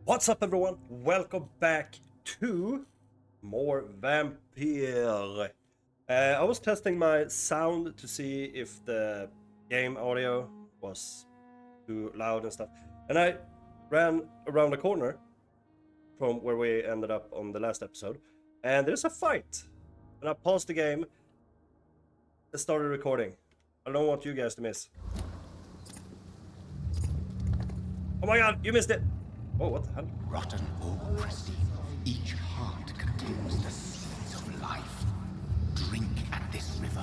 What's up, everyone? Welcome back to more Vampyr. I was testing my sound to see if the game audio was too loud and stuff, and I ran around the corner from where we ended up on the last episode, and there's a fight. And I paused the game and started recording. I don't want you guys to miss. Oh my god, you missed it! Oh, what the hell? Rotten or pristine, each heart contains the seeds of life. Drink at this river,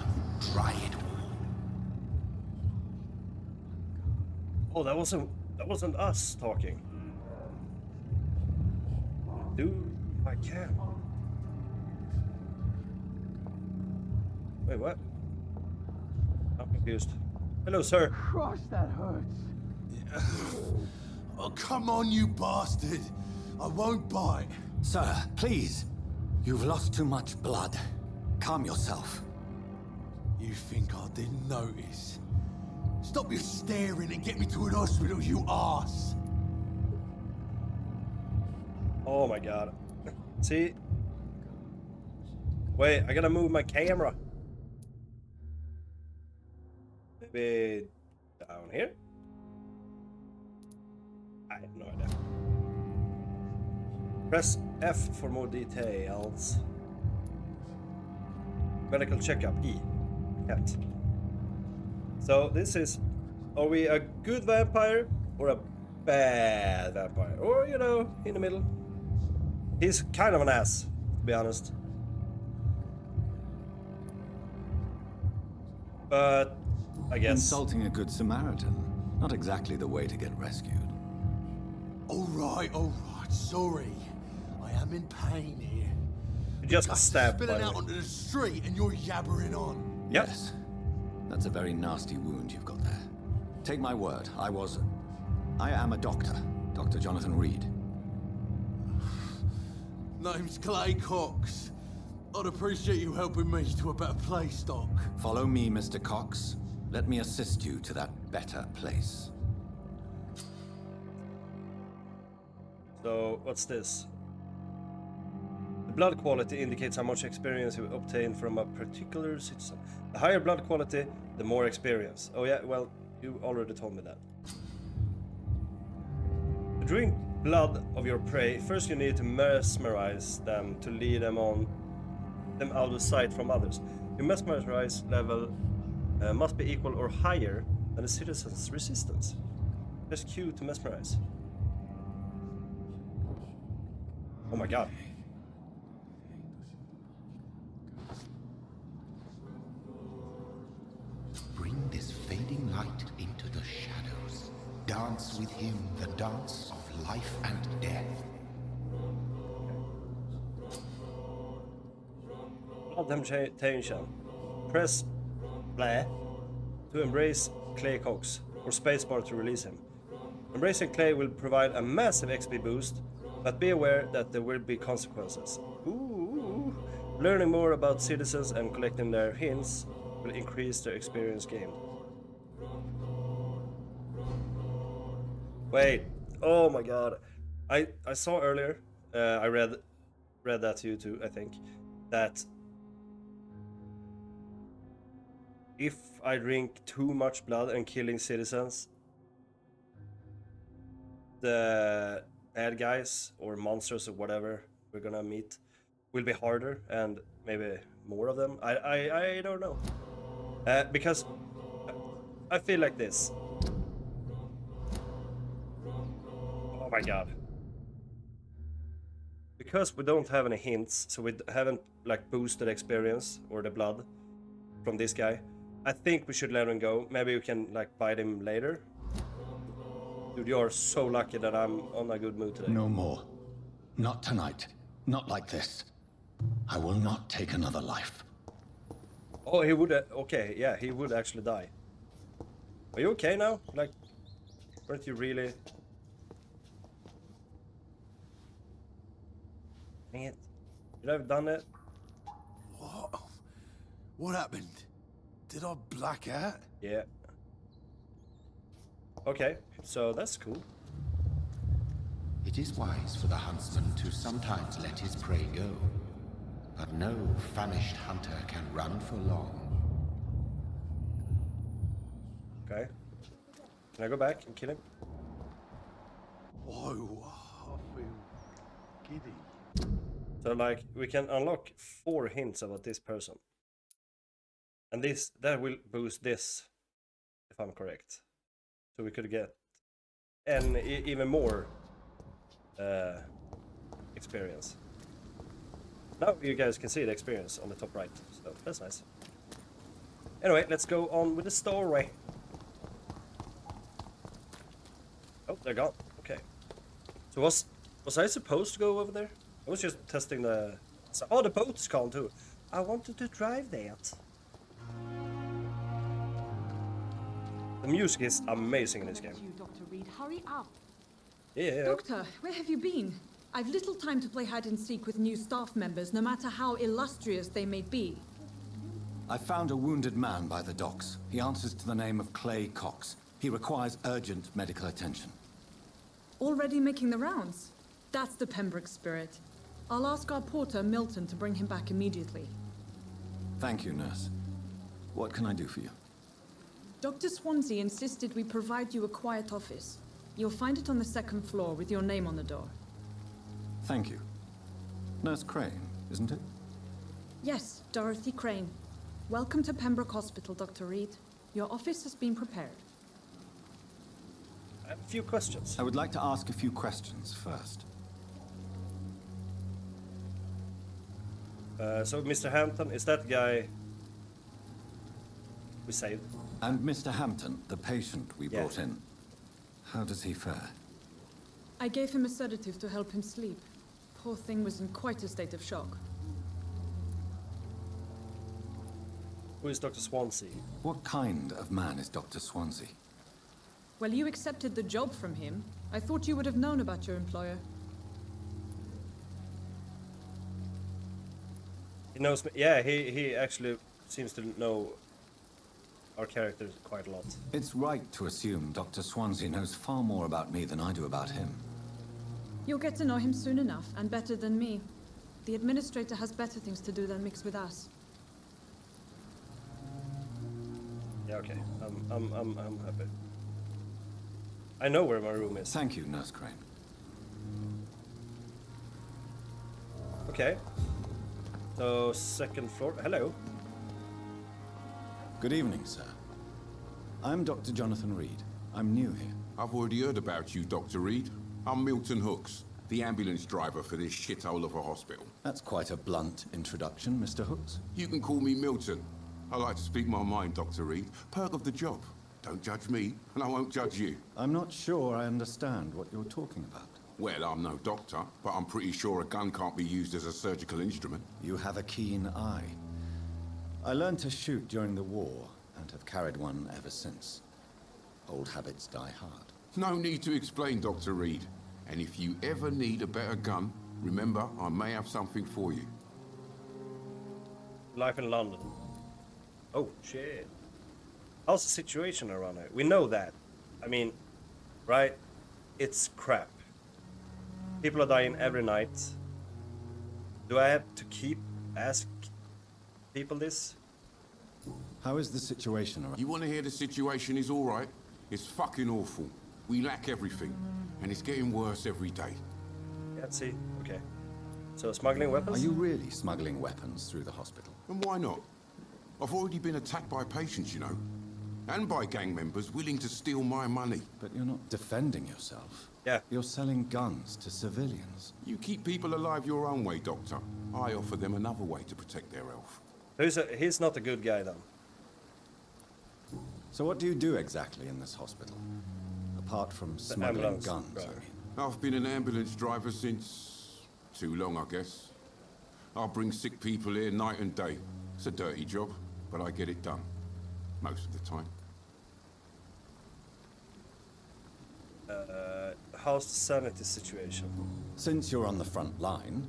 try it all. Oh, that wasn't us talking. Dude, I can. Wait, what? I'm confused. Hello, sir. Gosh, that hurts. Oh, come on, you bastard! I won't bite. Sir, please. You've lost too much blood. Calm yourself. You think I didn't notice? Stop your staring and get me to an hospital, you arse! Oh my god. See? Wait, I gotta move my camera. Maybe down here? I have no idea. Press F for more details. Medical checkup, E. Can't. So this is, are we a good vampire or a bad vampire? Or, you know, in the middle. He's kind of an ass, to be honest. But, I guess. Insulting a good Samaritan. Not exactly the way to get rescued. All right, sorry. I am in pain here. You just Guts stabbed, by spilling the out way. onto the street and you're yabbering on. Yep. Yes. That's a very nasty wound you've got there. Take my word, I am a doctor. Dr. Jonathan Reed. Name's Clay Cox. I'd appreciate you helping me to a better place, Doc. Follow me, Mr. Cox. Let me assist you to that better place. So, what's this? The blood quality indicates how much experience you obtain from a particular citizen. The higher blood quality, the more experience. Oh yeah, well, you already told me that. To drink blood of your prey, first you need to mesmerize them to lead them out of sight from others. Your mesmerize level must be equal or higher than the citizen's resistance. Press Q to mesmerize. Oh my god. Bring this fading light into the shadows. Dance with him the dance of life and death. Blood temptation. Press blah to embrace Clay Cox, or spacebar to release him. Embracing Clay will provide a massive XP boost, but be aware that there will be consequences. Ooh. Learning more about citizens and collecting their hints will increase their experience gained. Wait. Oh my god. I saw earlier, I read that to you too, I think, that if I drink too much blood and killing citizens, the bad guys or monsters or whatever we're gonna meet will be harder, and maybe more of them. I don't know. Because I feel like this. Oh my god. Because we don't have any hints, so we haven't like boosted experience or the blood from this guy, I think we should let him go. Maybe we can like bite him later. Dude, you're so lucky that I'm on a good mood today. No more. Not tonight. Not like this. I will not take another life. Oh, he would. Okay, yeah, he would actually die. Are you okay now? Like, weren't you really? Dang it! Should I have done it? What? What happened? Did I black out? Yeah. Okay, so that's cool. It is wise for the huntsman to sometimes let his prey go, but no famished hunter can run for long. Okay. Can I go back and kill him? Oh, I feel giddy. So like we can unlock 4 hints about this person. And that will boost this, if I'm correct. So we could get even more experience. Now you guys can see the experience on the top right, so that's nice. Anyway, let's go on with the story. Oh, they're gone. Okay. So was I supposed to go over there? I was just testing the... Oh, the boat's gone too. I wanted to drive that. The music is amazing in this game. You, Dr. Reed, hurry up. Yeah. Doctor, where have you been? I've little time to play hide and seek with new staff members, no matter how illustrious they may be. I found a wounded man by the docks. He answers to the name of Clay Cox. He requires urgent medical attention. Already making the rounds? That's the Pembroke spirit. I'll ask our porter, Milton, to bring him back immediately. Thank you, nurse. What can I do for you? Dr. Swansea insisted we provide you a quiet office. You'll find it on the 2nd floor with your name on the door. Thank you. Nurse Crane, isn't it? Yes, Dorothy Crane. Welcome to Pembroke Hospital, Dr. Reed. Your office has been prepared. I have a few questions. I would like to ask a few questions first. So Mr. Hampton, is that guy we saved? And Mr. Hampton, the patient we Yeah. brought in. How does he fare? I gave him a sedative to help him sleep. Poor thing was in quite a state of shock. Who is Dr. Swansea? What kind of man is Dr. Swansea? Well, you accepted the job from him. I thought you would have known about your employer. He knows me. Yeah, he actually seems to know our characters quite a lot. It's right to assume Dr. Swansea knows far more about me than I do about him. You'll get to know him soon enough, and better than me. The administrator has better things to do than mix with us. Yeah, okay. I'm happy. I know where my room is. Thank you, Nurse Crane. Okay. So 2nd floor. Hello. Good evening, sir. I'm Dr. Jonathan Reed. I'm new here. I've already heard about you, Dr. Reed. I'm Milton Hooks, the ambulance driver for this shithole of a hospital. That's quite a blunt introduction, Mr. Hooks. You can call me Milton. I like to speak my mind, Dr. Reed. Perk of the job. Don't judge me, and I won't judge you. I'm not sure I understand what you're talking about. Well, I'm no doctor, but I'm pretty sure a gun can't be used as a surgical instrument. You have a keen eye. I learned to shoot during the war, and have carried one ever since. Old habits die hard. No need to explain, Dr. Reed. And if you ever need a better gun, remember, I may have something for you. Life in London. Oh, shit. How's the situation around here? We know that. I mean, right? It's crap. People are dying every night. Do I have to ask people this? How is the situation around? You want to hear the situation is all right? It's fucking awful. We lack everything, and it's getting worse every day. Yeah, let's see. Okay. So smuggling weapons? Are you really smuggling weapons through the hospital? And why not? I've already been attacked by patients, you know. And by gang members willing to steal my money. But you're not defending yourself. Yeah. You're selling guns to civilians. You keep people alive your own way, Doctor. I offer them another way to protect their health. He's not a good guy then. So what do you do exactly in this hospital? Apart from smuggling ambulance guns, driver. I mean. I've been an ambulance driver since... too long, I guess. I bring sick people here night and day. It's a dirty job, but I get it done. Most of the time. How's the sanity situation? Since you're on the front line,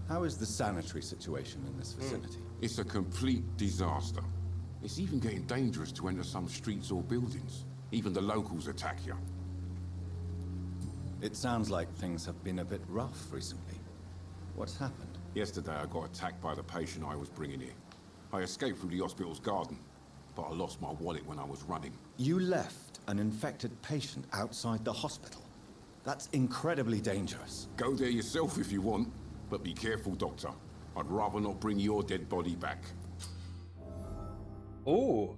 how is the sanitary situation in this vicinity? It's a complete disaster. It's even getting dangerous to enter some streets or buildings. Even the locals attack you. It sounds like things have been a bit rough recently. What's happened? Yesterday I got attacked by the patient I was bringing here. I escaped through the hospital's garden, but I lost my wallet when I was running. You left an infected patient outside the hospital. That's incredibly dangerous. Go there yourself if you want, but be careful, Doctor. I'd rather not bring your dead body back. Oh,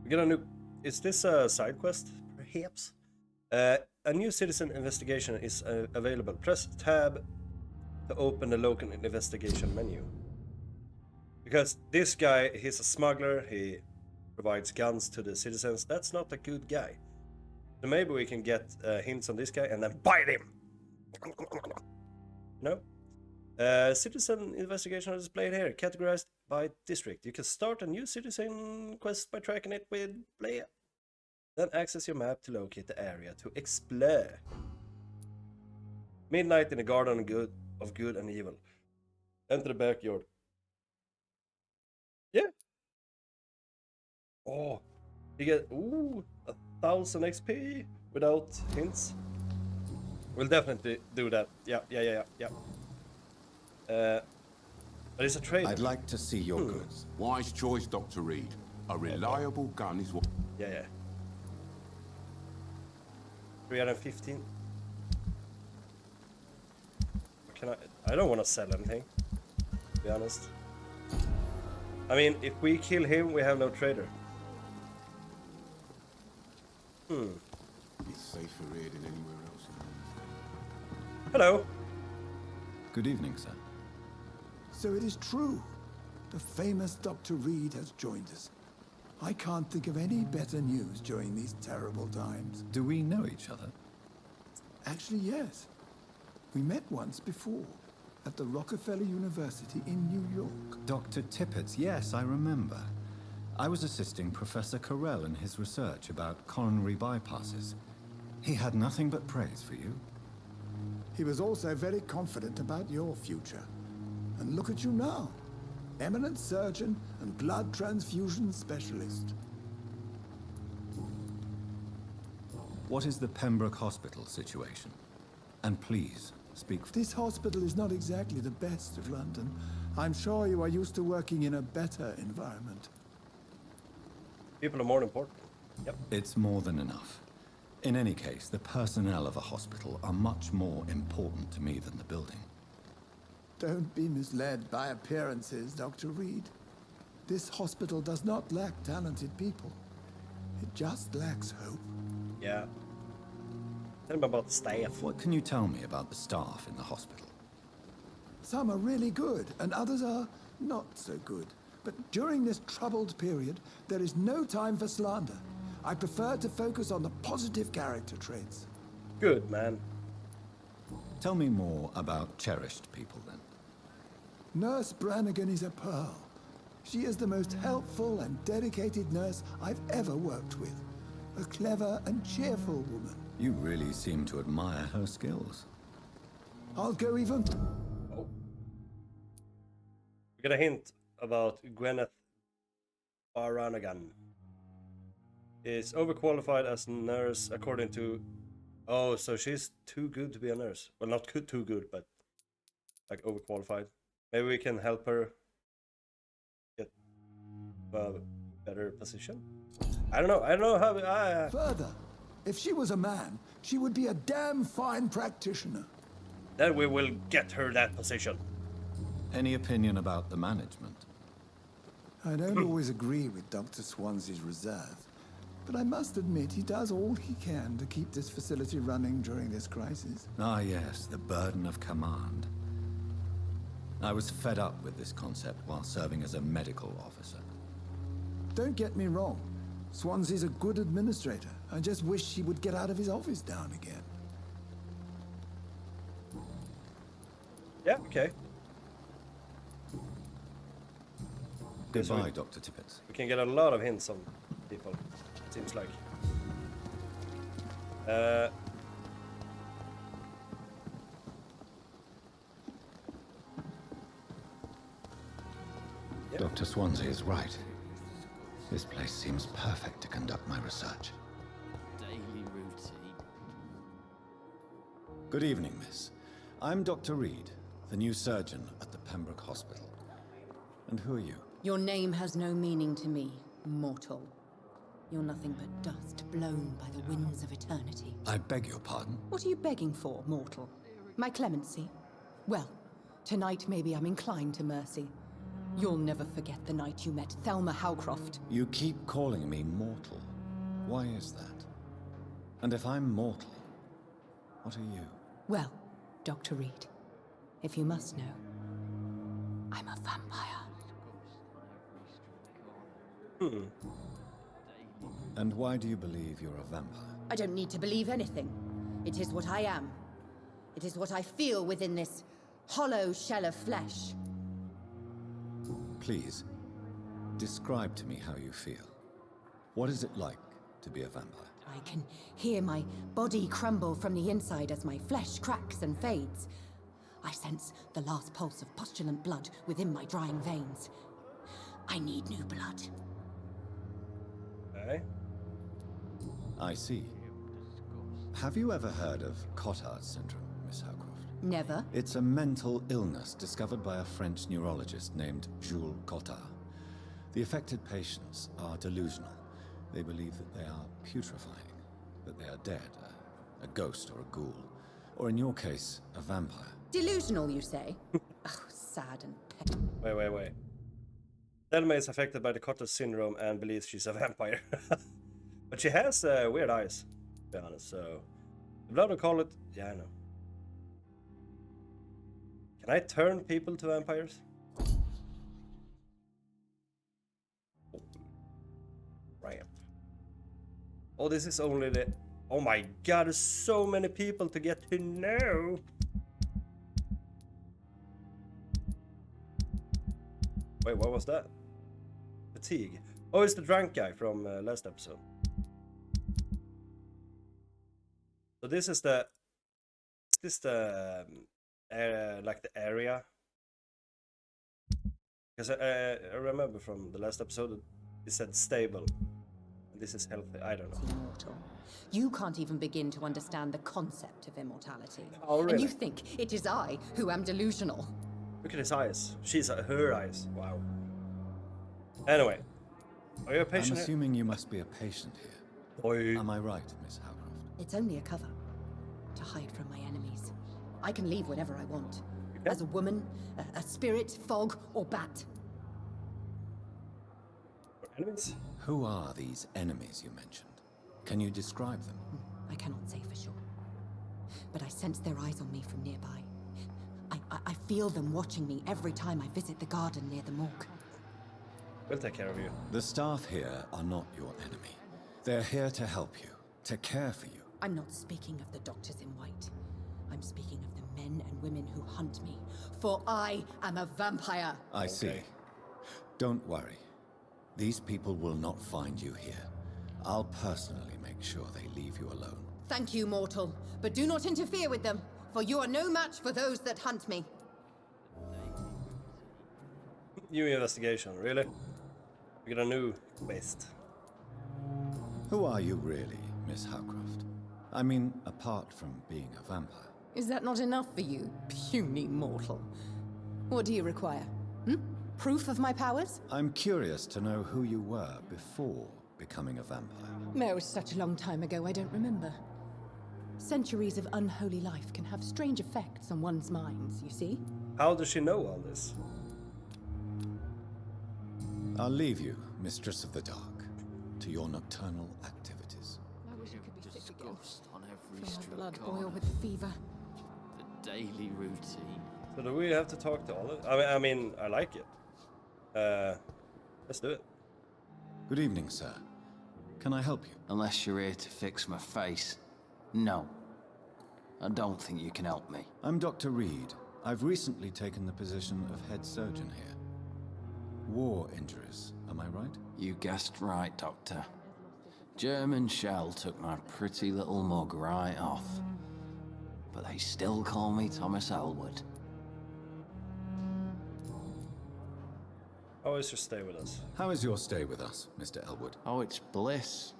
we get a new. Is this a side quest? Perhaps. A new citizen investigation is available. Press tab to open the local investigation menu. Because this guy, he's a smuggler. He provides guns to the citizens. That's not a good guy. So maybe we can get hints on this guy and then bite him. No. Citizen investigation is displayed here, categorized by district. You can start a new citizen quest by tracking it with player. Then access your map to locate the area to explore. Midnight in the Garden of Good and Evil. Enter the backyard. Yeah. Oh, you get 1,000 XP without hints. We'll definitely do that. Yeah. But it's a trade. I'd like to see your goods. Wise choice, Dr. Reed. A reliable gun is what... Yeah. 315. Can I don't want to sell anything, to be honest. I mean, if we kill him, we have no trader. It's safer here than anywhere else. Hello. Good evening, sir. So it is true. The famous Dr. Reed has joined us. I can't think of any better news during these terrible times. Do we know each other? Actually, yes. We met once before, at the Rockefeller University in New York. Dr. Tippett, yes, I remember. I was assisting Professor Carell in his research about coronary bypasses. He had nothing but praise for you. He was also very confident about your future. And look at you now. Eminent surgeon and blood transfusion specialist. What is the Pembroke Hospital situation? And please, speak... This hospital is not exactly the best of London. I'm sure you are used to working in a better environment. People are more important. Yep. It's more than enough. In any case, the personnel of a hospital are much more important to me than the building. Don't be misled by appearances, Dr. Reed. This hospital does not lack talented people. It just lacks hope. Yeah. Tell me about the staff. What can you tell me about the staff in the hospital? Some are really good, and others are not so good. But during this troubled period, there is no time for slander. I prefer to focus on the positive character traits. Good, man. Tell me more about cherished people, then. Nurse Brannigan is a pearl. She is the most helpful and dedicated nurse I've ever worked with. A clever and cheerful woman. You really seem to admire her skills. I'll go even... Oh. We get a hint about Gwyneth Baranagan. Is overqualified as a nurse according to... Oh, so she's too good to be a nurse. Well, not too good, but like overqualified. Maybe we can help her get a better position. I don't know how. Further, if she was a man, she would be a damn fine practitioner. Then we will get her that position. Any opinion about the management? I don't always agree with Dr. Swansea's reserve, but I must admit he does all he can to keep this facility running during this crisis. Ah, yes, the burden of command. I was fed up with this concept while serving as a medical officer. Don't get me wrong. Swansea's a good administrator. I just wish he would get out of his office now and again. Yeah, okay. Goodbye, Dr. Tippett. We can get a lot of hints on people, it seems like. Yep. Dr. Swansea is right. This place seems perfect to conduct my research. Daily routine. Good evening, miss. I'm Dr. Reed, the new surgeon at the Pembroke Hospital. And who are you? Your name has no meaning to me, mortal. You're nothing but dust blown by the winds of eternity. I beg your pardon? What are you begging for, mortal? My clemency? Well, tonight maybe I'm inclined to mercy. You'll never forget the night you met Thelma Howcroft. You keep calling me mortal. Why is that? And if I'm mortal, what are you? Well, Dr. Reed, if you must know, I'm a vampire. And why do you believe you're a vampire? I don't need to believe anything. It is what I am. It is what I feel within this hollow shell of flesh. Please, describe to me how you feel. What is it like to be a vampire? I can hear my body crumble from the inside as my flesh cracks and fades. I sense the last pulse of postulant blood within my drying veins. I need new blood. Okay. I see. Have you ever heard of Cotard's syndrome, Miss Howcroft? Never. It's a mental illness discovered by a French neurologist named Jules Cotard. The affected patients are delusional. They believe that they are putrefying, that they are dead, a ghost or a ghoul, or in your case, a vampire. Delusional, you say? Oh, sad and petty. Wait. Thelma is affected by the Cotard syndrome and believes she's a vampire. But she has weird eyes, to be honest, so... The blood will call it... Yeah, I know. Can I turn people to vampires? Oh. Right. Oh, this is only the... Oh my god, there's so many people to get to know! Wait, what was that? Fatigue. Oh, it's the drunk guy from last episode. So this is the... Is this the... like the area? Because I remember from the last episode it said stable. And this is healthy. I don't know. Immortal. You can't even begin to understand the concept of immortality. Oh, really? And you think it is I who am delusional. Look at his eyes. She's her eyes. Wow. Anyway. Are you a I'm patient? assuming you must be a patient here. Oi. Am I right, Miss Howcroft? It's only a cover. To hide from my enemies. I can leave whenever I want. You can? As a woman, a spirit, fog, or bat. Enemies? Who are these enemies you mentioned? Can you describe them? I cannot say for sure. But I sense their eyes on me from nearby. I feel them watching me every time I visit the garden near the morgue. We'll take care of you. The staff here are not your enemy. They're here to help you, to care for you. I'm not speaking of the doctors in white. I'm speaking of the men and women who hunt me. For I am a vampire. I see. Don't worry. These people will not find you here. I'll personally make sure they leave you alone. Thank you, mortal. But do not interfere with them, for you are no match for those that hunt me. New investigation, really? We got a new quest. Who are you really, Miss Howcroft? I mean, apart from being a vampire. Is that not enough for you, puny mortal? What do you require? Proof of my powers? I'm curious to know who you were before becoming a vampire. No, it was such a long time ago, I don't remember. Centuries of unholy life can have strange effects on one's minds, you see? How does she know all this? I'll leave you, Mistress of the Dark, to your nocturnal activities. I wish I could be sick again. Disgust on every Feel my street blood corner. boil with fever. The daily routine. So do we have to talk to all of I mean, I like it. Let's do it. Good evening, sir. Can I help you? Unless you're here to fix my face. No. I don't think you can help me. I'm Dr. Reed. I've recently taken the position of head surgeon here. War injuries, am I right? You guessed right, Doctor. German shell took my pretty little mug right off. But they still call me Thomas Elwood. How is your stay with us? How is your stay with us, Mr. Elwood? Oh, it's bliss.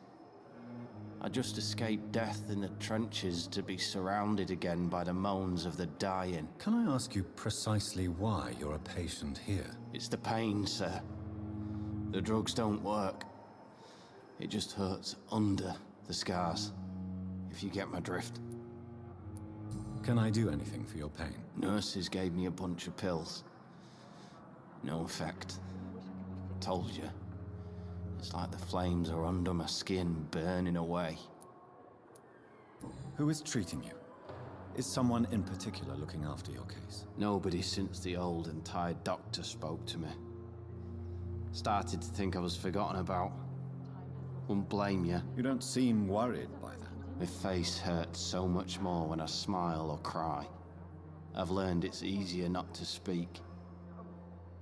I just escaped death in the trenches to be surrounded again by the moans of the dying. Can I ask you precisely why you're a patient here? It's the pain, sir. The drugs don't work. It just hurts under the scars, if you get my drift. Can I do anything for your pain? Nurses gave me a bunch of pills. No effect. Told you. It's like the flames are under my skin, burning away. Who is treating you? Is someone in particular looking after your case? Nobody since the old and tired doctor spoke to me. Started to think I was forgotten about. Wouldn't blame you. You don't seem worried by that. My face hurts so much more when I smile or cry. I've learned it's easier not to speak.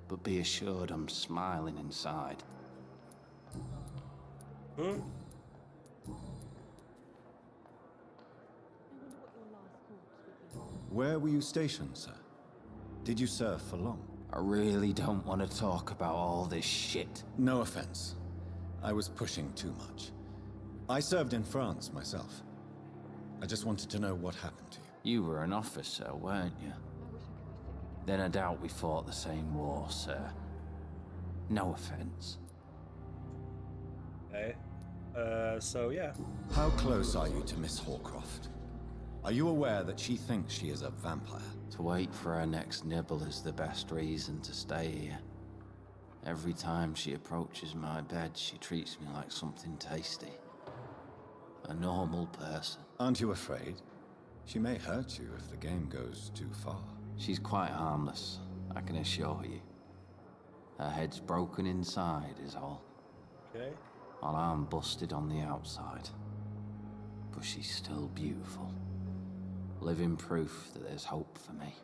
But be assured I'm smiling inside. Where were you stationed, sir? Did you serve for long? I really don't want to talk about all this shit. No offense. I was pushing too much. I served in France myself. I just wanted to know what happened to you. You were an officer, weren't you? Then I doubt we fought the same war, sir. No offense. Okay. So yeah. How close are you to Miss Horcroft? Are you aware that she thinks she is a vampire? To wait for her next nibble is the best reason to stay here. Every time she approaches my bed, she treats me like something tasty. A normal person. Aren't you afraid? She may hurt you if the game goes too far. She's quite harmless, I can assure you. Her head's broken inside is all. Okay. While I'm busted on the outside. But she's still beautiful. Living proof that there's hope for me.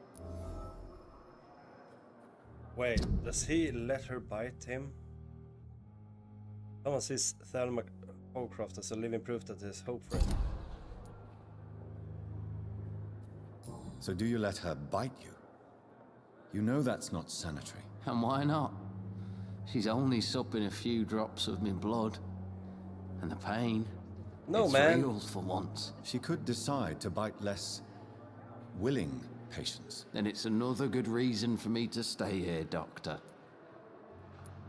Wait, does he let her bite him? Someone sees Thelma Holcroft as a living proof that there's hope for him. So do you let her bite you? You know that's not sanitary. And why not? She's only supping a few drops of my blood. And the pain. No, it's man. real for once. She could decide to bite less willing patients. Then it's another good reason for me to stay here, Doctor.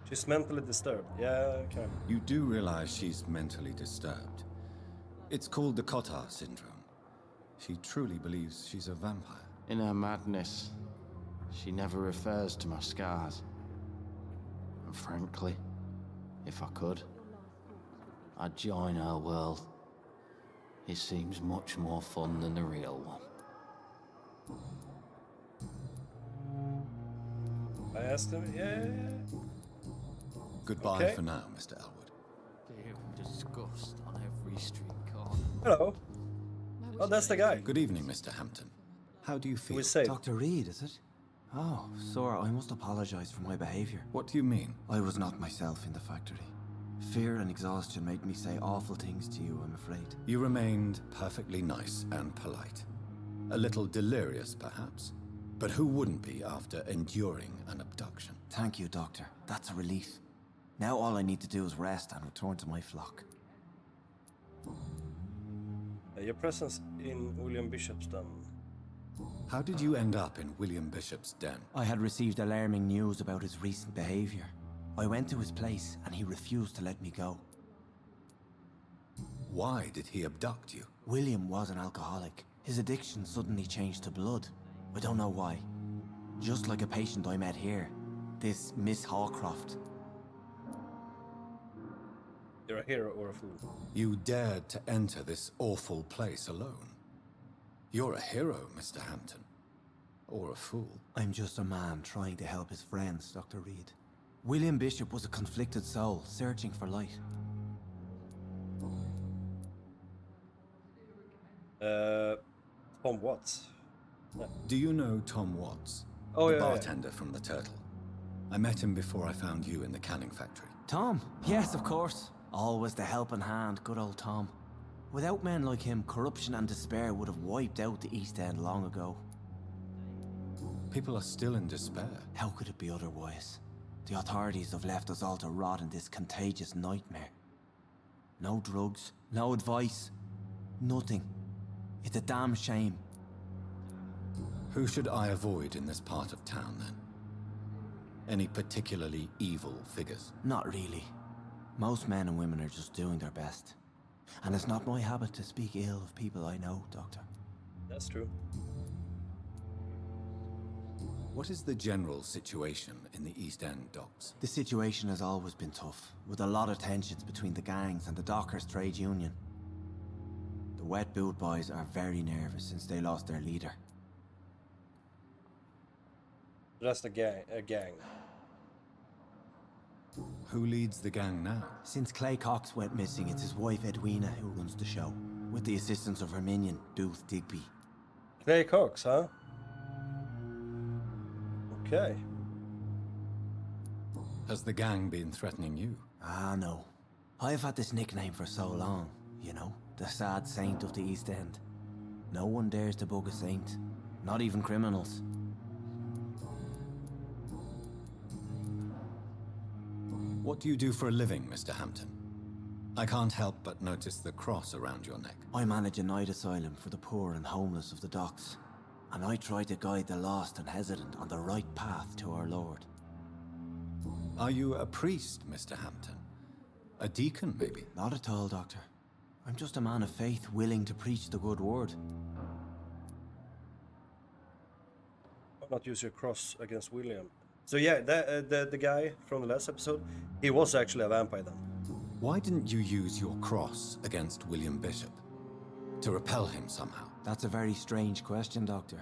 She's mentally disturbed. Yeah, okay. You do realize she's mentally disturbed. It's called the Cotard syndrome. She truly believes she's a vampire. In her madness, she never refers to my scars. And frankly, if I could, I'd join her world. It seems much more fun than the real one. I asked him, yeah. Goodbye Okay. for now, Mr. Elwood. Damn disgust on every street corner. Hello. Oh, that's the guy. Good evening, Mr. Hampton. How do you feel? We saved. Dr. Reed, is it? Oh, sir, I must apologize for my behavior. What do you mean? I was not myself in the factory. Fear and exhaustion made me say awful things to you, I'm afraid. You remained perfectly nice and polite. A little delirious, perhaps. But who wouldn't be after enduring an abduction? Thank you, Doctor. That's a relief. Now all I need to do is rest and return to my flock. Your presence in William Bishop's den. How did you end up in William Bishop's den? I had received alarming news about his recent behavior. I went to his place and he refused to let me go. Why did he abduct you? William was an alcoholic. His addiction suddenly changed to blood. I don't know why. Just like a patient I met here. This Miss Hawcroft. You're a hero or a fool. You dared to enter this awful place alone. You're a hero, Mr. Hampton. Or a fool. I'm just a man trying to help his friends, Dr. Reed. William Bishop was a conflicted soul, searching for light. Tom Watts. Do you know Tom Watts? Oh, the yeah, yeah. bartender from the Turtle. I met him before I found you in the canning factory. Tom? Yes, of course. Always the helping hand, good old Tom. Without men like him, corruption and despair would have wiped out the East End long ago. People are still in despair. How could it be otherwise? The authorities have left us all to rot in this contagious nightmare. No drugs, no advice, nothing. It's a damn shame. Who should I avoid in this part of town, then? Any particularly evil figures? Not really. Most men and women are just doing their best. And it's not my habit to speak ill of people I know, Doctor. That's true. What is the general situation in the East End docks? The situation has always been tough, with a lot of tensions between the gangs and the Dockers' trade union. The Wet Boot Boys are very nervous since they lost their leader. Just a gang. Who leads the gang now? Since Clay Cox went missing, it's his wife Edwina who runs the show, with the assistance of her minion, Dooth Digby. Clay Cox, huh? Okay. Has the gang been threatening you? Ah, no. I've had this nickname for so long, you know, the sad saint of the East End. No one dares to bug a saint, not even criminals. What do you do for a living, Mr. Hampton? I can't help but notice the cross around your neck. I manage a night asylum for the poor and homeless of the docks, and I try to guide the lost and hesitant on the right path to our Lord. Are you a priest, Mr. Hampton? A deacon, maybe? Not at all, Doctor. I'm just a man of faith willing to preach the good word. Why not use your cross against William? So yeah, the guy from the last episode, he was actually a vampire then. Why didn't you use your cross against William Bishop? To repel him somehow? That's a very strange question, Doctor.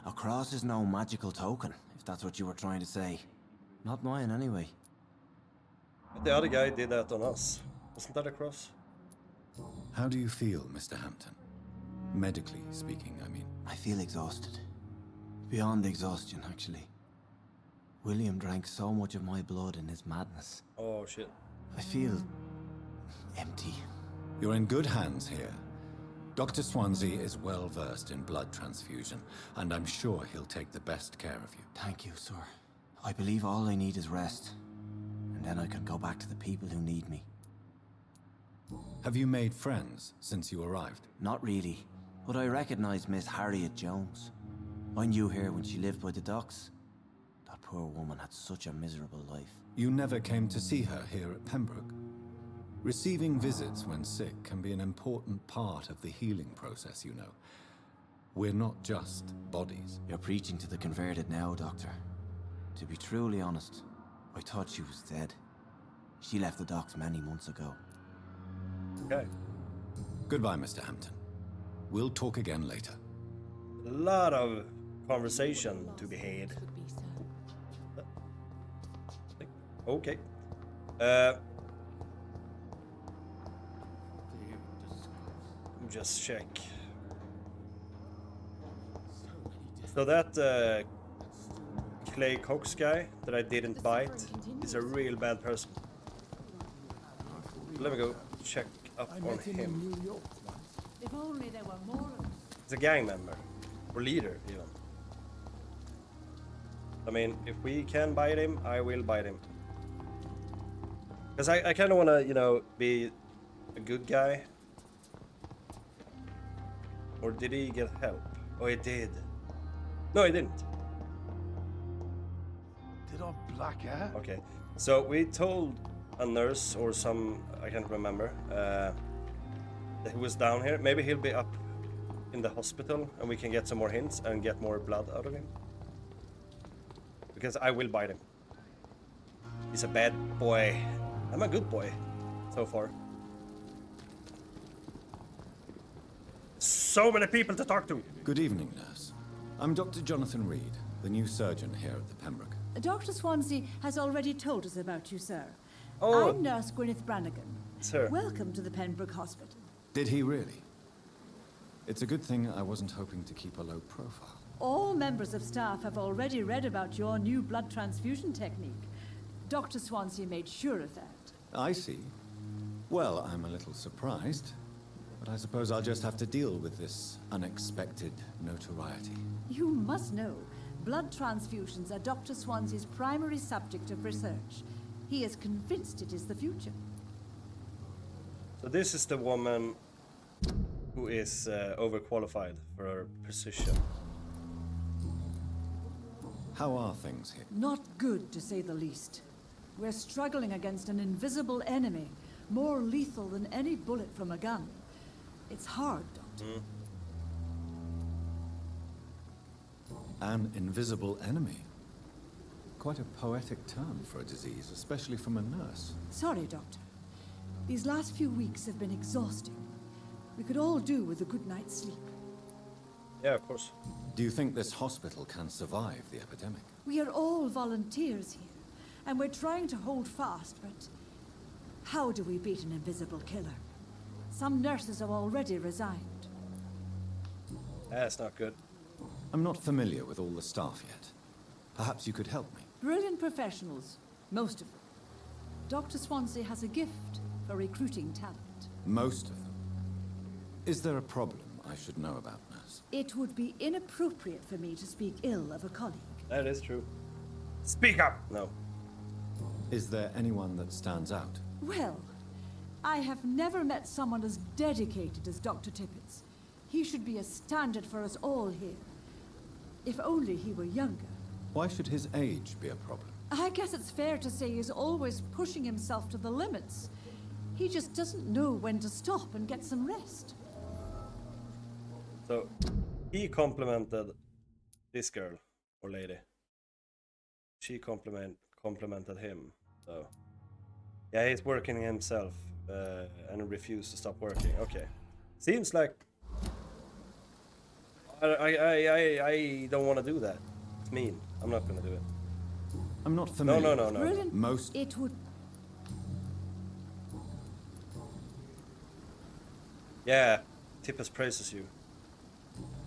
A cross is no magical token, if that's what you were trying to say. Not mine, anyway. But the other guy did that on us. Wasn't that a cross? How do you feel, Mr. Hampton? Medically speaking, I mean. I feel exhausted. Beyond exhaustion, actually. William drank so much of my blood in his madness. Oh, shit. I feel empty. You're in good hands here. Dr. Swansea is well versed in blood transfusion, and I'm sure he'll take the best care of you. Thank you, sir. I believe all I need is rest, and then I can go back to the people who need me. Have you made friends since you arrived? Not really, but I recognize Miss Harriet Jones. I knew her when she lived by the docks. That poor woman had such a miserable life. You never came to see her here at Pembroke? Receiving visits when sick can be an important part of the healing process, you know. We're not just bodies. You're preaching to the converted now, Doctor. To be truly honest, I thought she was dead. She left the docks many months ago. Okay. Goodbye, Mr. Hampton. We'll talk again later. A lot of conversation to be had. Okay. Just check. So that Clay Cox guy that I didn't bite is a real bad person. Let me go check up on him. New York once. If only there were more of us. He's a gang member. Or leader, even. I mean, if we can bite him, I will bite him. Because I kind of want to, you know, be a good guy. Or did he get help? Oh, he did. No, he didn't. Did I black out? Okay. So we told a nurse or some, I can't remember, that he was down here. Maybe he'll be up in the hospital and we can get some more hints and get more blood out of him. Because I will bite him. He's a bad boy. I'm a good boy so far. So many people to talk to. Good evening, nurse. I'm Dr. Jonathan Reed, the new surgeon here at the Pembroke. Dr. Swansea has already told us about you, sir. Oh. I'm Nurse Gwyneth Brannigan. Sir. Welcome to the Pembroke Hospital. Did he really? It's a good thing I wasn't hoping to keep a low profile. All members of staff have already read about your new blood transfusion technique. Dr. Swansea made sure of that. I see. Well, I'm a little surprised, but I suppose I'll just have to deal with this unexpected notoriety. You must know, blood transfusions are Dr. Swansea's primary subject of research. He is convinced it is the future. So this is the woman who is overqualified for her position. How are things here? Not good, to say the least. We're struggling against an invisible enemy, more lethal than any bullet from a gun. It's hard, Doctor. An invisible enemy? Quite a poetic term for a disease, especially from a nurse. Sorry, Doctor. These last few weeks have been exhausting. We could all do with a good night's sleep. Yeah, of course. Do you think this hospital can survive the epidemic? We are all volunteers here, and we're trying to hold fast, but how do we beat an invisible killer? Some nurses have already resigned. That's not good. I'm not familiar with all the staff yet. Perhaps you could help me. Brilliant professionals, most of them. Dr. Swansea has a gift for recruiting talent. Most of them. Is there a problem I should know about, nurse? It would be inappropriate for me to speak ill of a colleague. That is true. Speak up! No. Is there anyone that stands out? Well, I have never met someone as dedicated as Dr. Tippets. He should be a standard for us all here. If only he were younger. Why should his age be a problem? I guess it's fair to say he's always pushing himself to the limits. He just doesn't know when to stop and get some rest. So, he complimented this girl, or lady. She complimented him. So, yeah, he's working himself and refused to stop working. Okay. Seems like I don't want to do that. It's mean. I'm not gonna do it. I'm not familiar. No. Brilliant. Most... It would... Yeah, Tippets praises you.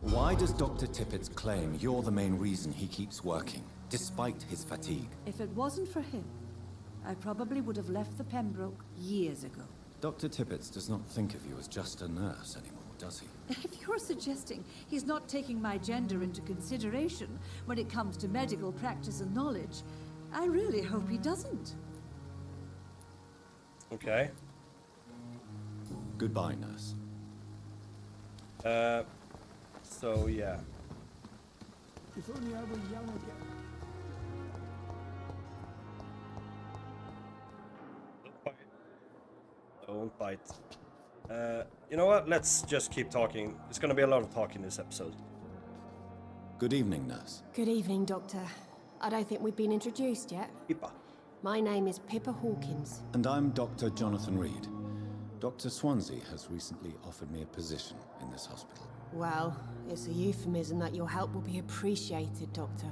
Why does Dr. Tippets claim you're the main reason he keeps working, despite his fatigue? If it wasn't for him, I probably would have left the Pembroke years ago. Dr. Tippets does not think of you as just a nurse anymore, does he? If you're suggesting he's not taking my gender into consideration when it comes to medical practice and knowledge, I really hope he doesn't. Okay. Goodbye, nurse. So yeah. If only I were young again. Don't bite. You know what? Let's just keep talking. It's gonna be a lot of talk in this episode. Good evening, nurse. Good evening, Doctor. I don't think we've been introduced yet. Pippa. My name is Pippa Hawkins. And I'm Dr. Jonathan Reed. Dr. Swansea has recently offered me a position in this hospital. Well, it's a euphemism that your help will be appreciated, Doctor.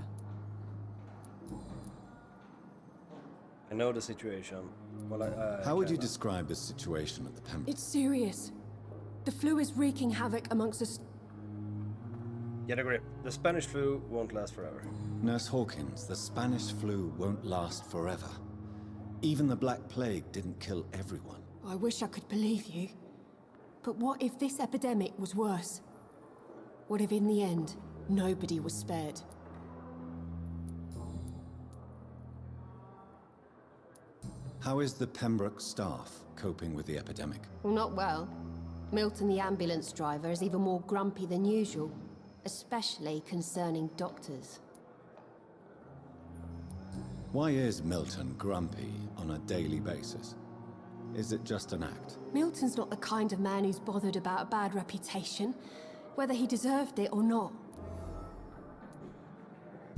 I know the situation. Well, How would you describe the situation at the Pembroke? It's serious. The flu is wreaking havoc amongst us. Get a grip. The Spanish flu won't last forever. Nurse Hawkins, the Spanish flu won't last forever. Even the Black Plague didn't kill everyone. I wish I could believe you. But what if this epidemic was worse? What if in the end, nobody was spared? How is the Pembroke staff coping with the epidemic? Well, not well. Milton, the ambulance driver, is even more grumpy than usual. Especially concerning doctors. Why is Milton grumpy on a daily basis? Is it just an act? Milton's not the kind of man who's bothered about a bad reputation, whether he deserved it or not.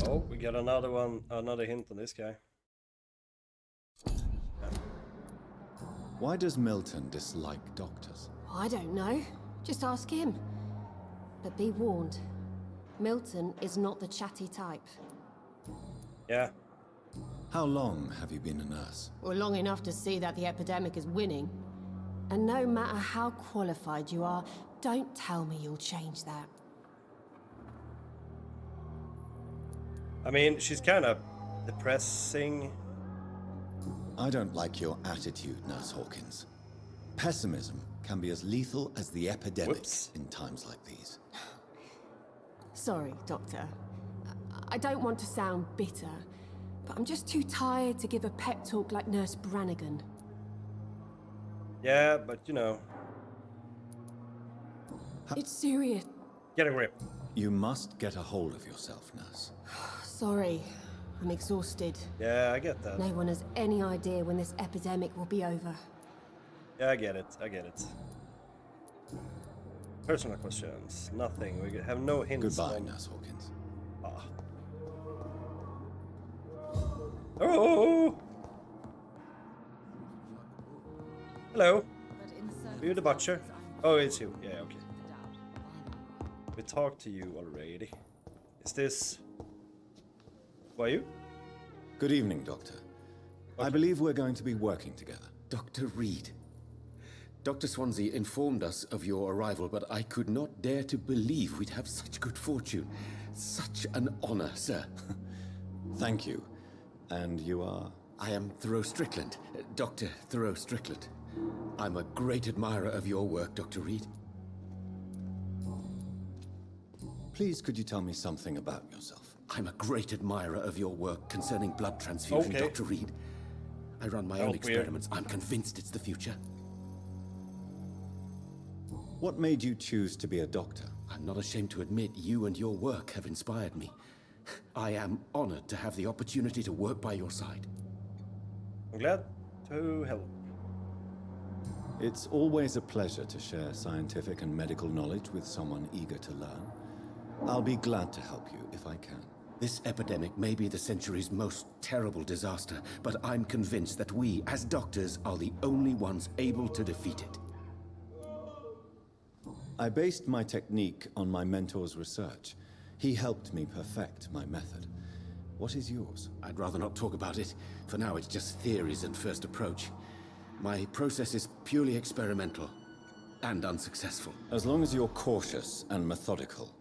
Oh, we got another hint on this guy. Why does Milton dislike doctors? I don't know. Just ask him. But be warned, Milton is not the chatty type. Yeah. How long have you been a nurse? Well, long enough to see that the epidemic is winning. And no matter how qualified you are, don't tell me you'll change that. I mean, she's kind of depressing. I don't like your attitude, Nurse Hawkins. Pessimism can be as lethal as the epidemic in times like these. Sorry, Doctor. I don't want to sound bitter, but I'm just too tired to give a pep talk like Nurse Brannigan. Yeah, but you know, It's serious. get a grip. You must get a hold of yourself, nurse. Sorry, I'm exhausted. Yeah, I get that. No one has any idea when this epidemic will be over. Yeah, I get it. I get it. Personal questions. Nothing. We have no hints. Goodbye, on... Nurse Hawkins. Ah. Oh! Hello. Are you the butcher? Oh, it's you. Yeah, okay. We talked to you already. Is this... Who are you? Good evening, Doctor. I believe we're going to be working together. Dr. Reed. Dr. Swansea informed us of your arrival, but I could not dare to believe we'd have such good fortune. Such an honor, sir. Thank you. And you are? I am Thoreau Strickland, Dr. Thoreau Strickland. I'm a great admirer of your work, Dr. Reed. Please, could you tell me something about yourself? I'm a great admirer of your work concerning blood transfusion, Okay. Dr. Reed. I run my own experiments. I'm convinced it's the future. What made you choose to be a doctor? I'm not ashamed to admit you and your work have inspired me. I am honored to have the opportunity to work by your side. I'm glad to help. It's always a pleasure to share scientific and medical knowledge with someone eager to learn. I'll be glad to help you if I can. This epidemic may be the century's most terrible disaster, but I'm convinced that we, as doctors, are the only ones able to defeat it. I based my technique on my mentor's research. He helped me perfect my method. What is yours? I'd rather not talk about it. For now, it's just theories and first approach. My process is purely experimental and unsuccessful. As long as you're cautious and methodical.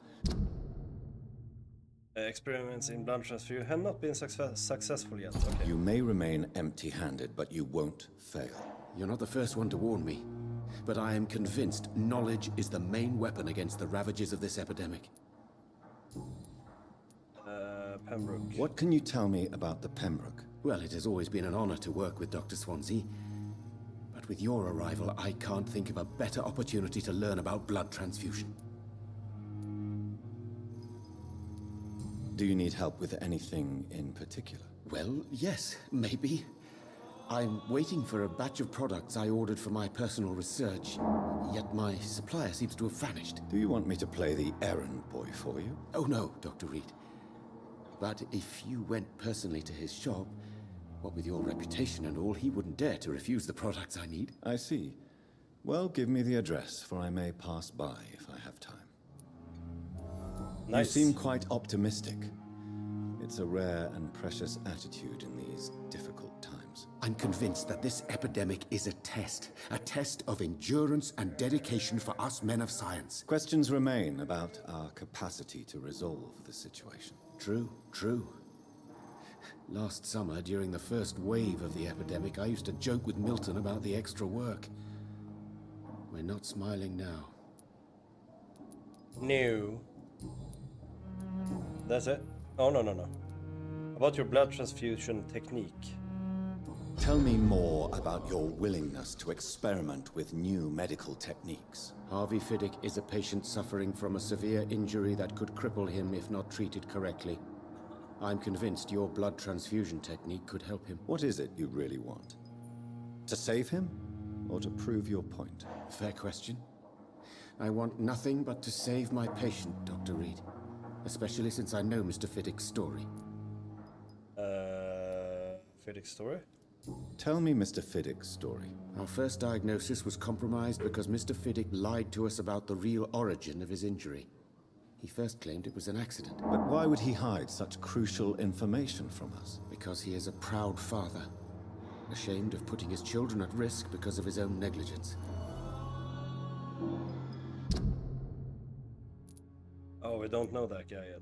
Experiments in blood transfusion have not been successful yet. Okay. You may remain empty-handed, but you won't fail. You're not the first one to warn me, but I am convinced knowledge is the main weapon against the ravages of this epidemic. Pembroke. What can you tell me about the Pembroke? Well, it has always been an honor to work with Dr. Swansea. But with your arrival, I can't think of a better opportunity to learn about blood transfusion. Do you need help with anything in particular? Well, yes, maybe. I'm waiting for a batch of products I ordered for my personal research, yet my supplier seems to have vanished. Do you want me to play the errand boy for you? Oh no, Dr. Reed. But if you went personally to his shop, what with your reputation and all, he wouldn't dare to refuse the products I need. I see. Well, give me the address, for I may pass by if I have time. Nice. You seem quite optimistic. It's a rare and precious attitude in these difficult times. I'm convinced that this epidemic is a test of endurance and dedication for us men of science. Questions remain about our capacity to resolve the situation. True. Last summer, during the first wave of the epidemic, I used to joke with Milton about the extra work. We're not smiling now. No. That's it? Oh, no. About your blood transfusion technique. Tell me more about your willingness to experiment with new medical techniques. Harvey Fiddick is a patient suffering from a severe injury that could cripple him if not treated correctly. I'm convinced your blood transfusion technique could help him. What is it you really want? To save him, or to prove your point? Fair question. I want nothing but to save my patient, Dr. Reed. Especially since I know Mr. Fiddick's story. Fiddick's story? Tell me Mr. Fiddick's story. Our first diagnosis was compromised because Mr. Fiddick lied to us about the real origin of his injury. He first claimed it was an accident. But why would he hide such crucial information from us? Because he is a proud father, ashamed of putting his children at risk because of his own negligence. Oh, we don't know that guy yet.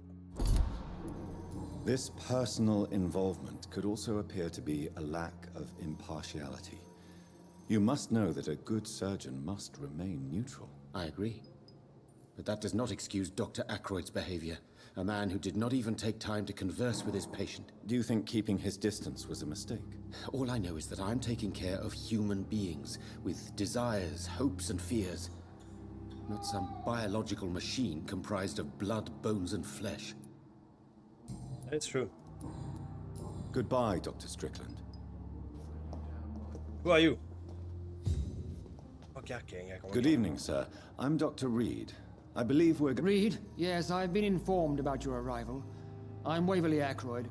This personal involvement could also appear to be a lack of impartiality. You must know that a good surgeon must remain neutral. I agree. But that does not excuse Dr. Ackroyd's behavior. A man who did not even take time to converse with his patient. Do you think keeping his distance was a mistake? All I know is that I'm taking care of human beings with desires, hopes, and fears. Not some biological machine comprised of blood, bones, and flesh. It's true. Goodbye, Dr. Strickland. Who are you? Good evening, sir. I'm Dr. Reed. I believe we're... Reed? Yes, I've been informed about your arrival. I'm Waverly Ackroyd.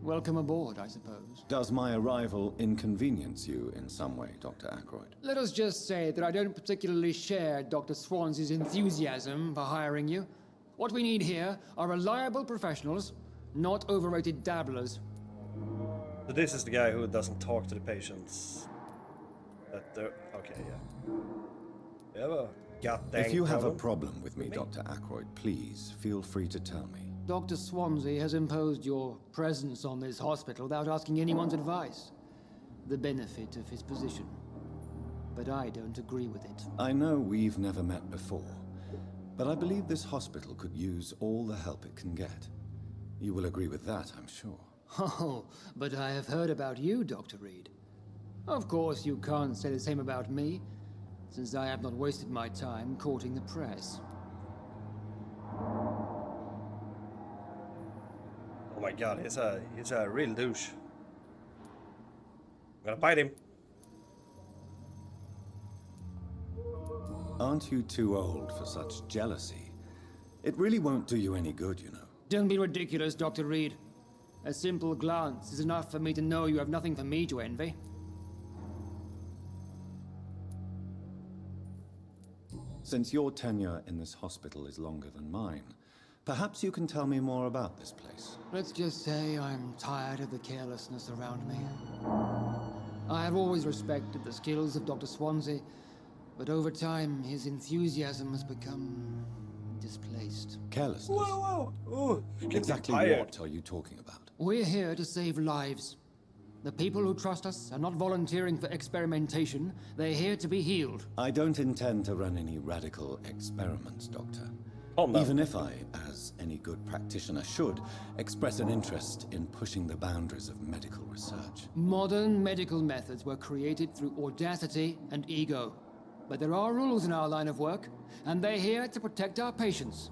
Welcome aboard, I suppose. Does my arrival inconvenience you in some way, Dr. Ackroyd? Let us just say that I don't particularly share Dr. Swansea's enthusiasm for hiring you. What we need here are reliable professionals, not overrated dabblers. So this is the guy who doesn't talk to the patients. Okay, yeah. You have a goddamn If you have a problem with me, Dr. Ackroyd, please feel free to tell me. Dr. Swansea has imposed your presence on this hospital without asking anyone's advice. The benefit of his position. But I don't agree with it. I know we've never met before, but I believe this hospital could use all the help it can get. You will agree with that, I'm sure. Oh, but I have heard about you, Dr. Reed. Of course, you can't say the same about me, since I have not wasted my time courting the press. Oh my god, he's a real douche. I'm gonna bite him. Aren't you too old for such jealousy? It really won't do you any good, you know. Don't be ridiculous, Dr. Reed. A simple glance is enough for me to know you have nothing for me to envy. Since your tenure in this hospital is longer than mine, perhaps you can tell me more about this place. Let's just say I'm tired of the carelessness around me. I have always respected the skills of Dr. Swansea, but over time his enthusiasm has become displaced. Carelessness? Whoa, whoa! Ooh, exactly what are you talking about? We're here to save lives. The people who trust us are not volunteering for experimentation. They're here to be healed. I don't intend to run any radical experiments, Doctor. Even if I, as any good practitioner should, express an interest in pushing the boundaries of medical research. Modern medical methods were created through audacity and ego. But there are rules in our line of work, and they're here to protect our patients.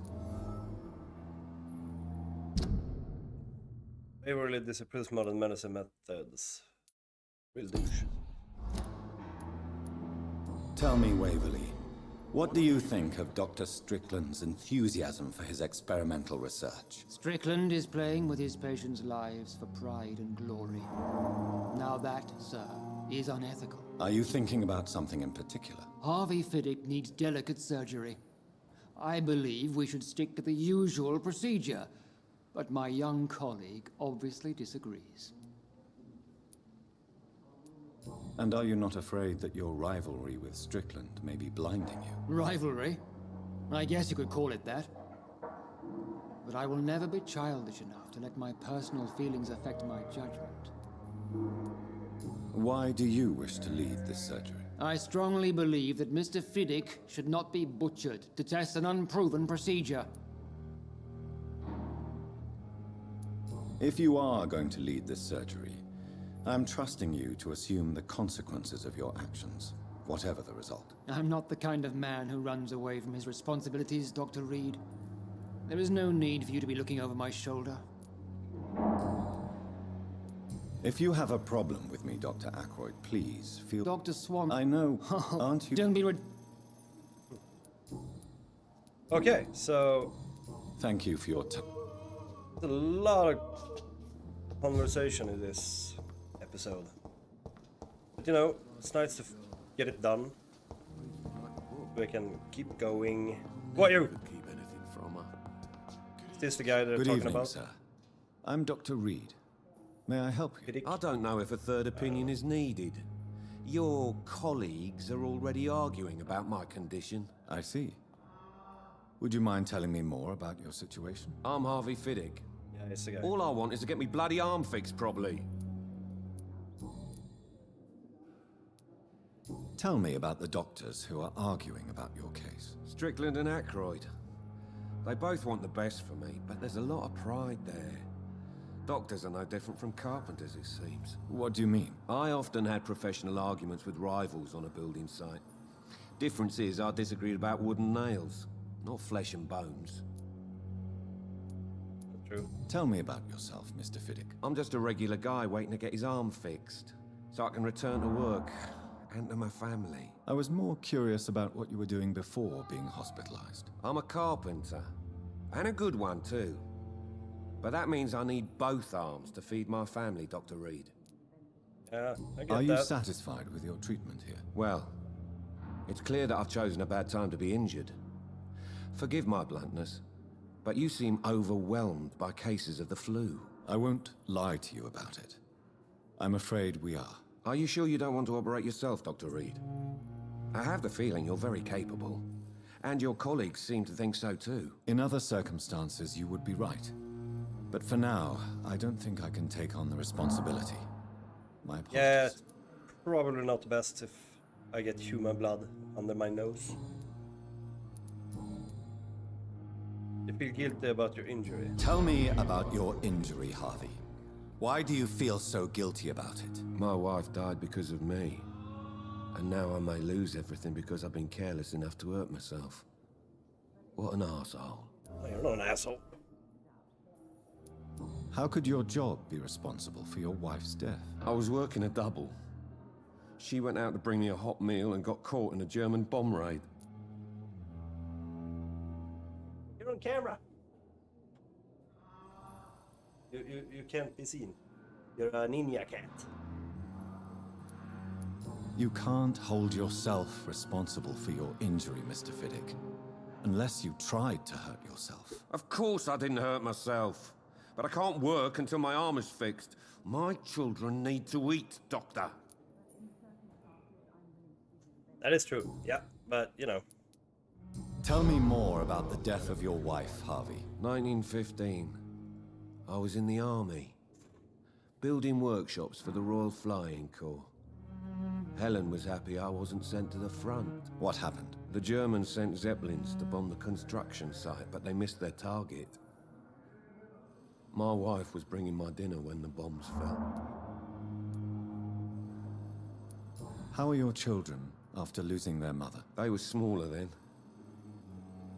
Waverly disapproves modern medicine methods. Real douche. Tell me, Waverly, what do you think of Dr. Strickland's enthusiasm for his experimental research? Strickland is playing with his patients' lives for pride and glory. Now that, sir, is unethical. Are you thinking about something in particular? Harvey Fiddick needs delicate surgery. I believe we should stick to the usual procedure, but my young colleague obviously disagrees. And are you not afraid that your rivalry with Strickland may be blinding you? Rivalry? I guess you could call it that. But I will never be childish enough to let my personal feelings affect my judgment. Why do you wish to lead this surgery? I strongly believe that Mr. Fiddick should not be butchered to test an unproven procedure. If you are going to lead this surgery, I'm trusting you to assume the consequences of your actions, whatever the result. I'm not the kind of man who runs away from his responsibilities, Dr. Reed. There is no need for you to be looking over my shoulder. If you have a problem with me, Dr. Ackroyd, please feel... Dr. Swan... I know, aren't you... Don't be Okay, so... Thank you for your time. There's a lot of conversation in this episode. But you know, it's nice to get it done. We can keep going. What are you? Is this the guy they're Good talking evening, about? sir. I'm Dr. Reed. May I help you? I don't know if a third opinion is needed. Your colleagues are already arguing about my condition. I see. Would you mind telling me more about your situation? I'm Harvey Fiddick. Yeah, it's the guy. All I want is to get me bloody arm fixed properly. Tell me about the doctors who are arguing about your case. Strickland and Ackroyd. They both want the best for me, but there's a lot of pride there. Doctors are no different from carpenters, it seems. What do you mean? I often had professional arguments with rivals on a building site. Difference is, I disagreed about wooden nails, not flesh and bones. True. Tell me about yourself, Mr. Fiddick. I'm just a regular guy waiting to get his arm fixed, so I can return to work and to my family. I was more curious about what you were doing before being hospitalized. I'm a carpenter, and a good one too. But that means I need both arms to feed my family, Dr. Reed. Yeah, I get Are you that. satisfied with your treatment here? Well, it's clear that I've chosen a bad time to be injured. Forgive my bluntness, but you seem overwhelmed by cases of the flu. I won't lie to you about it. I'm afraid we are. Are you sure you don't want to operate yourself, Dr. Reed? I have the feeling you're very capable, and your colleagues seem to think so too. In other circumstances, you would be right. But for now, I don't think I can take on the responsibility. My apologies. Yeah, it's probably not best if I get human blood under my nose. You feel guilty about your injury. Tell me about your injury, Harvey. Why do you feel so guilty about it? My wife died because of me. And now I may lose everything because I've been careless enough to hurt myself. What an arsehole. Oh, you're not an asshole. How could your job be responsible for your wife's death? I was working a double. She went out to bring me a hot meal and got caught in a German bomb raid. You're on camera. You can't be seen. You're a ninja cat. You can't hold yourself responsible for your injury, Mr. Fiddick. Unless you tried to hurt yourself. Of course I didn't hurt myself. But I can't work until my arm is fixed. My children need to eat, Doctor. That is true, yeah, but you know. Tell me more about the death of your wife, Harvey. 1915. I was in the army, building workshops for the Royal Flying Corps. Helen was happy I wasn't sent to the front. What happened? The Germans sent Zeppelins to bomb the construction site, but they missed their target. My wife was bringing my dinner when the bombs fell. How are your children after losing their mother? They were smaller then.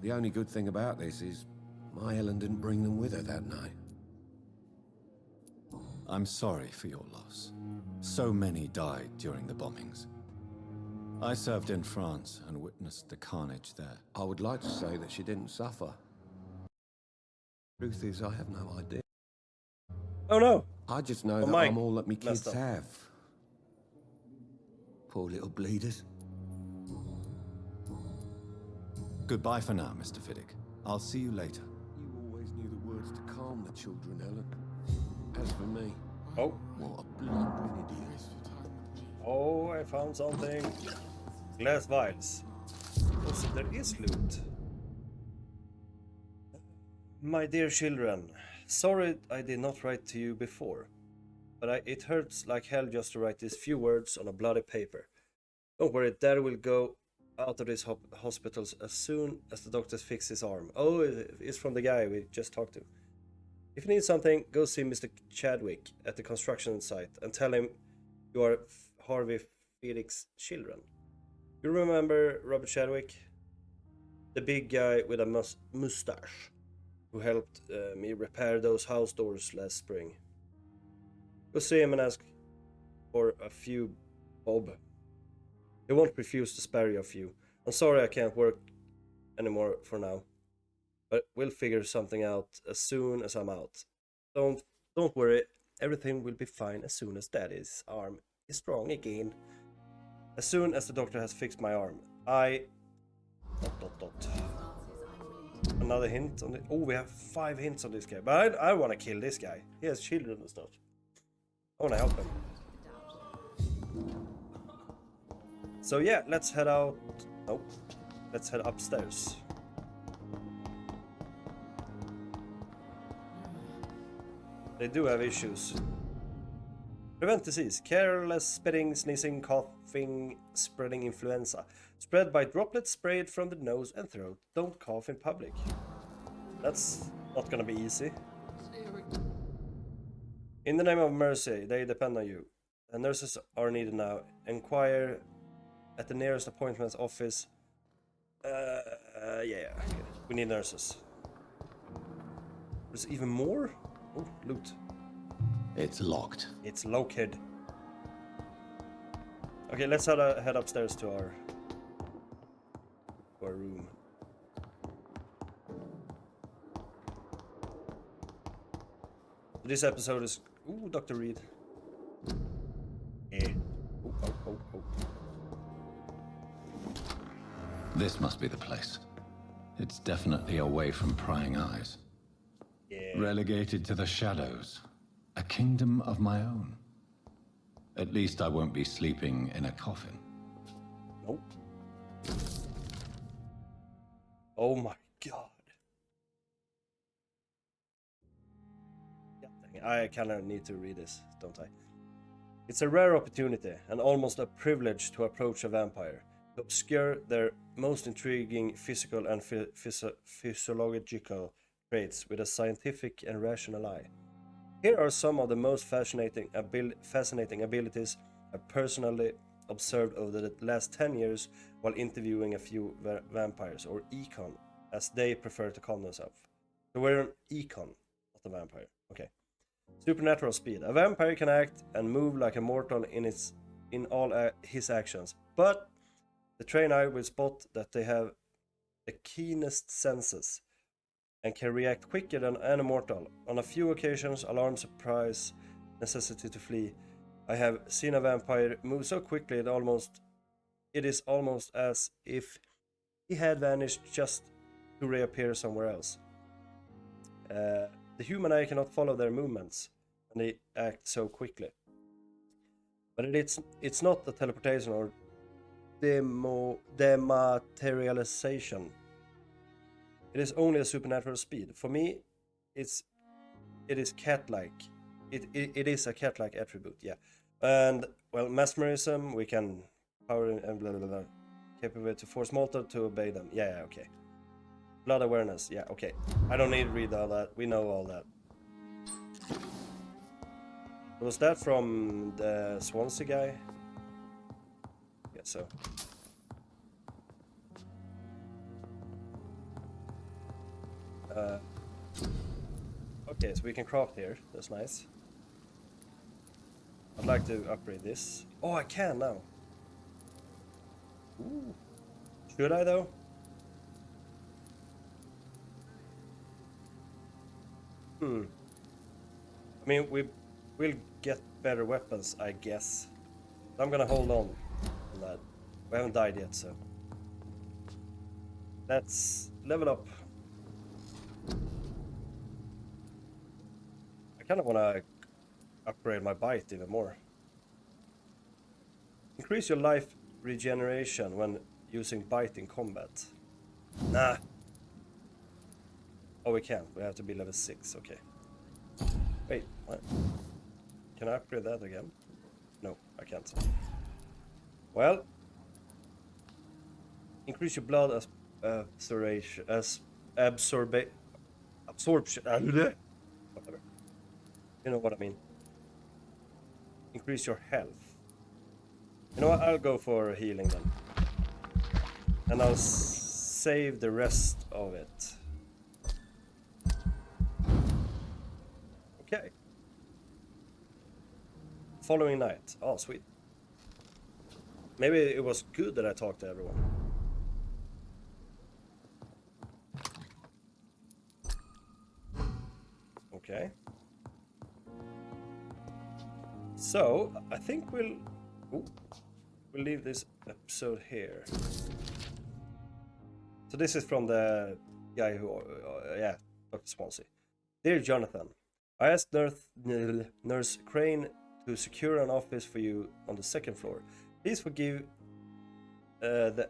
The only good thing about this is my Helen didn't bring them with her that night. I'm sorry for your loss. So many died during the bombings. I served in France and witnessed the carnage there. I would like to say that she didn't suffer. Truth is, I have no idea. Oh no! I just know that Mike I'm all that me kids messed up. have. Poor little bleeders. Goodbye for now, Mr. Fiddick. I'll see you later. You always knew the words to calm the children, Helen. As for me, Oh. what a blundering idiot. Oh, I found something. Glass vials. Also, there is loot. My dear children, sorry I did not write to you before, but it hurts like hell just to write these few words on a bloody paper. Don't worry, Dad will go out of this hospital as soon as the doctors fix his arm. Oh, it's from the guy we just talked to. If you need something, go see Mr. Chadwick at the construction site and tell him you are Harvey Fiddick's children. You remember Robert Chadwick? The big guy with a mustache who helped me repair those house doors last spring. Go see him and ask for a few bob. He won't refuse to spare you a few. I'm sorry I can't work anymore for now, but we'll figure something out as soon as I'm out. Don't worry, everything will be fine as soon as Daddy's arm is strong again. As soon as the doctor has fixed my arm, I... ... Another hint on the... Oh, we have 5 hints on this guy. But I want to kill this guy. He has children and stuff. I want to help him. So yeah, let's head out. Nope. Let's head upstairs. They do have issues. Prevent disease. Careless spitting, sneezing, coughing, spreading influenza. Spread by droplets sprayed from the nose and throat. Don't cough in public. That's not gonna be easy. In the name of mercy, they depend on you. The nurses are needed now. Inquire at the nearest appointments office. Yeah, okay. We need nurses. There's even more? Oh, loot. It's locked. It's located. Okay, let's head upstairs to our room. This episode is... Ooh, Dr. Reed. Yeah. Oh. This must be the place. It's definitely away from prying eyes. Yeah. Relegated to the shadows. A kingdom of my own. At least I won't be sleeping in a coffin. Nope. Oh my god. I kind of need to read this, don't I? It's a rare opportunity, and almost a privilege to approach a vampire, to obscure their most intriguing physical and physiological traits with a scientific and rational eye. Here are some of the most fascinating abilities I've personally observed over the last 10 years while interviewing a few vampires, or econ, as they prefer to call themselves. So we're an econ, not a vampire. Okay. Supernatural speed. A vampire can act and move like a mortal in all his actions, but the trained eye will spot that they have the keenest senses and can react quicker than any mortal. On a few occasions, alarm, surprise, necessity to flee, I have seen a vampire move so quickly it is almost as if he had vanished just to reappear somewhere else. The human eye cannot follow their movements, and they act so quickly. But it's not the teleportation or dematerialization. It is only a supernatural speed. For me, it is cat-like. It is a cat-like attribute, yeah. And well, mesmerism, we can power and blah blah blah. Capable to force mortal to obey them. Yeah, okay. Blood awareness, yeah, okay. I don't need to read all that. We know all that. Was that from the Swansea guy? Guess so. Okay, so we can craft here. That's nice. I'd like to upgrade this. Oh, I can now. Ooh. Should I though? I mean, we'll get better weapons, I guess. I'm gonna hold on to that. We haven't died yet, so let's level up. I kind of want to upgrade my bite even more. Increase your life regeneration when using bite in combat. Nah. Oh, we can't. We have to be level 6. Okay. Wait, what? Can I upgrade that again? No, I can't. Well, increase your blood absorption. Whatever. You know what I mean. Increase your health. You know what? I'll go for healing then, and I'll save the rest of it. Okay. Following night. Oh, sweet. Maybe it was good that I talked to everyone. Okay. So, I think we'll leave this episode here. So this is from the guy who, yeah, Dr. Swansea. Dear Jonathan, I asked Nurse Crane to secure an office for you on the 2nd floor. Please forgive the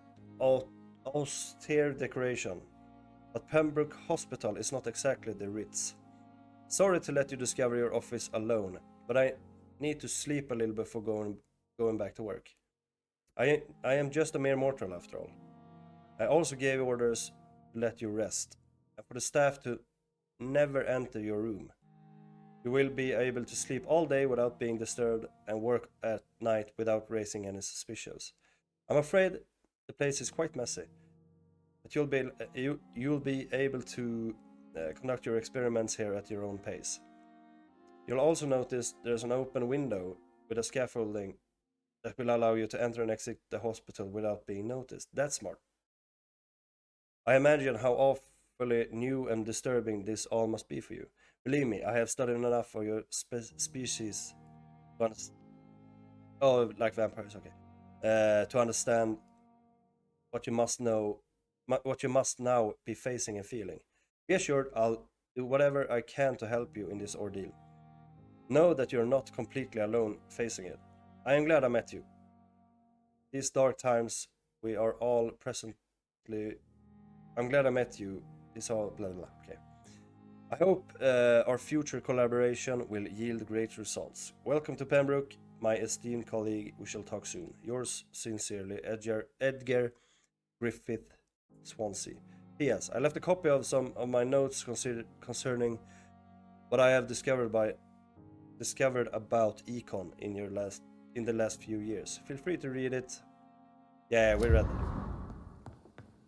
austere decoration, but Pembroke Hospital is not exactly the Ritz. Sorry to let you discover your office alone, but I need to sleep a little before going back to work. I am just a mere mortal after all. I also gave orders to let you rest. And for the staff to never enter your room. You will be able to sleep all day without being disturbed and work at night without raising any suspicions. I'm afraid the place is quite messy, but you'll be able to conduct your experiments here at your own pace. You'll also notice there's an open window with a scaffolding that will allow you to enter and exit the hospital without being noticed. That's smart. I imagine how awfully new and disturbing this all must be for you. Believe me, I have studied enough of your species like vampires, okay, to understand what you must now be facing and feeling. Be assured I'll do whatever I can to help you in this ordeal. Know that you're not completely alone facing it. I am glad I met you. These dark times we are all presently... I'm glad I met you. This all blah blah. Okay. I hope our future collaboration will yield great results. Welcome to Pembroke, my esteemed colleague. We shall talk soon. Yours sincerely, Edgar Griffith Swansea. P.S. I left a copy of some of my notes concerning what I have discovered about Econ in the last few years. Feel free to read it. Yeah, we read it.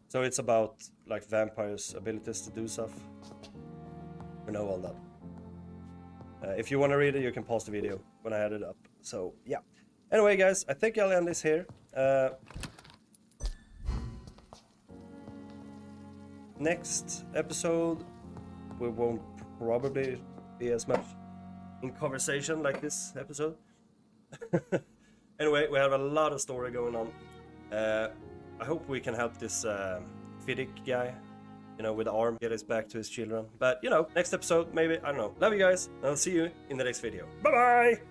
So it's about like vampires' abilities to do stuff. We know all that. If you want to read it, you can pause the video when I add it up. So yeah. Anyway, guys, I think I'll end this here. Next episode, we won't probably be as much in conversation like this episode. Anyway, we have a lot of story going on. I hope we can help this Fiddick guy, with the arm, get us back to his children. But, next episode, maybe, I don't know. Love you guys, and I'll see you in the next video. Bye-bye!